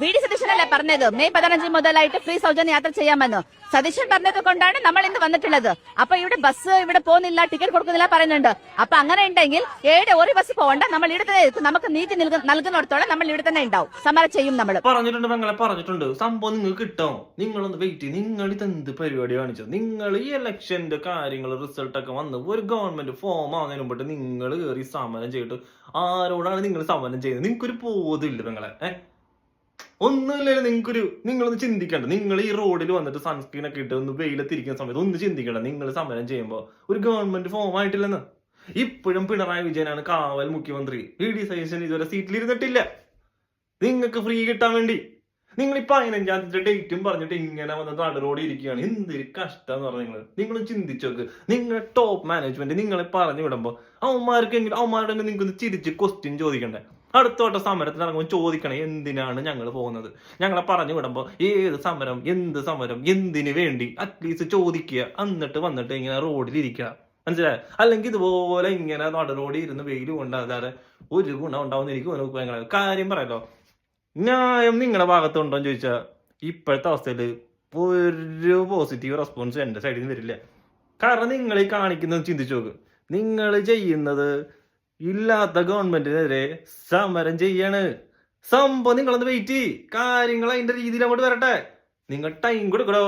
VD. സതീശനല്ലേ പറഞ്ഞത് May 15 മുതലായിട്ട് free സൗജന്യ യാത്ര ചെയ്യാമെന്ന്. സതീശൻ പറഞ്ഞത് കൊണ്ടാണ് നമ്മൾ ഇന്ന് വന്നിട്ടുള്ളത്. അപ്പൊ ഇവിടെ ബസ് ഇവിടെ പോകുന്നില്ല, ടിക്കറ്റ് കൊടുക്കുന്നില്ല പറയുന്നുണ്ട്. അപ്പൊ അങ്ങനെ ഉണ്ടെങ്കിൽ ഒരു ബസ് പോകണ്ട, നമ്മൾ ഇവിടെ തന്നെ എത്തും. നമുക്ക് നീതി നൽകുന്നിടത്തോളം നമ്മൾ ഇവിടെ തന്നെ ഉണ്ടാവും, സമരം ചെയ്യും. നമ്മൾ പറഞ്ഞിട്ടുണ്ട്, പെങ്ങളെ പറഞ്ഞിട്ടുണ്ട്. സംഭവം നിങ്ങൾക്ക് കിട്ടും. നിങ്ങളൊന്ന് വെയിറ്റ് ചെയ്യും. നിങ്ങൾ ഇതെന്ത് പരിപാടി കാണിച്ചത്? നിങ്ങൾ ഈ ഇലക്ഷന്റെ കാര്യങ്ങൾ റിസൾട്ട് ഒക്കെ വന്ന് ഒരു ഗവൺമെന്റ് ഫോം ആവുന്നതിന് മുമ്പിട്ട് നിങ്ങൾ കയറി സമരം ചെയ്തിട്ട് ആരോടാണ് നിങ്ങൾ സമരം ചെയ്യുന്നത്? നിങ്ങൾക്കൊരു ബോധമില്ല പെങ്ങളെ. ഒന്നുമില്ലല്ലോ നിങ്ങളൊന്ന് ചിന്തിക്കണ്ട. നിങ്ങൾ ഈ റോഡിൽ വന്നിട്ട് സൺസ്ക്രീൻ ഒക്കെ ഇട്ട് ഒന്ന് വെയിലത്തിരിക്കുന്ന സമയത്ത് ഒന്ന് ചിന്തിക്കണ്ട. നിങ്ങൾ സമരം ചെയ്യുമ്പോൾ ഒരു ഗവൺമെന്റ് ഫോം ആയിട്ടില്ലെന്ന്. ഇപ്പോഴും പിണറായി വിജയനാണ് കാവൽ മുഖ്യമന്ത്രി. വി.ഡി. സതീശൻ ഇതുവരെ സീറ്റിലിരുന്നിട്ടില്ല. നിങ്ങൾക്ക് ഫ്രീ കിട്ടാൻ വേണ്ടി നിങ്ങൾ ഈ 15-ാം ഡേറ്റും പറഞ്ഞിട്ട് ഇങ്ങനെ വന്ന് നടുറോടി ഇരിക്കുകയാണ്. എന്തൊരു കഷ്ടം എന്ന് പറഞ്ഞാൽ നിങ്ങൾ ചിന്തിച്ചു നോക്ക്. നിങ്ങളുടെ ടോപ്പ് മാനേജ്മെന്റ് നിങ്ങളെ പറഞ്ഞു വിടുമ്പോൾ അവന്മാരുടെ നിങ്ങൾക്കൊന്ന് ചിരിച്ച് ക്വസ്റ്റ്യൻ ചോദിക്കണ്ടേ? അടുത്തോട്ട സമരത്തിന് ഇറങ്ങുമ്പോൾ ചോദിക്കണേ, എന്തിനാണ് ഞങ്ങൾ പോകുന്നത്? ഞങ്ങളെ പറഞ്ഞു വിടുമ്പോൾ ഏത് സമരം, എന്ത് സമരം, എന്തിനു വേണ്ടി അറ്റ്ലീസ്റ്റ് ചോദിക്കുക. എന്നിട്ട് വന്നിട്ട് ഇങ്ങനെ റോഡിൽ ഇരിക്കുക. മനസ്സിലായി? അല്ലെങ്കിൽ ഇതുപോലെ ഇങ്ങനെ നടുറോടി ഇരുന്ന് വെയിൽ കൊണ്ടാകാതെ ഒരു ഗുണം ഉണ്ടാവുന്ന എനിക്ക് കാര്യം പറയല്ലോ. ന്യായം നിങ്ങളുടെ ഭാഗത്തുണ്ടോ എന്ന് ചോദിച്ചാൽ ഇപ്പോഴത്തെ അവസ്ഥയിൽ ഒരു പോസിറ്റീവ് റെസ്പോൺസ് എൻ്റെ സൈഡിൽ നിന്ന് വരില്ല. കാരണം നിങ്ങൾ ഈ കാണിക്കുന്നത് ചിന്തിച്ചു നോക്ക്. നിങ്ങൾ ചെയ്യുന്നത് ഇല്ലാത്ത ഗവൺമെന്റിനെതിരെ സമരം ചെയ്യാണ്. സംഭവം നിങ്ങളൊന്ന് വെയിറ്റ് ചെയ്യ്. കാര്യങ്ങൾ അതിന്റെ രീതിയിൽ അങ്ങോട്ട് വരട്ടെ. നിങ്ങൾ ടൈം കൊടുക്കണോ?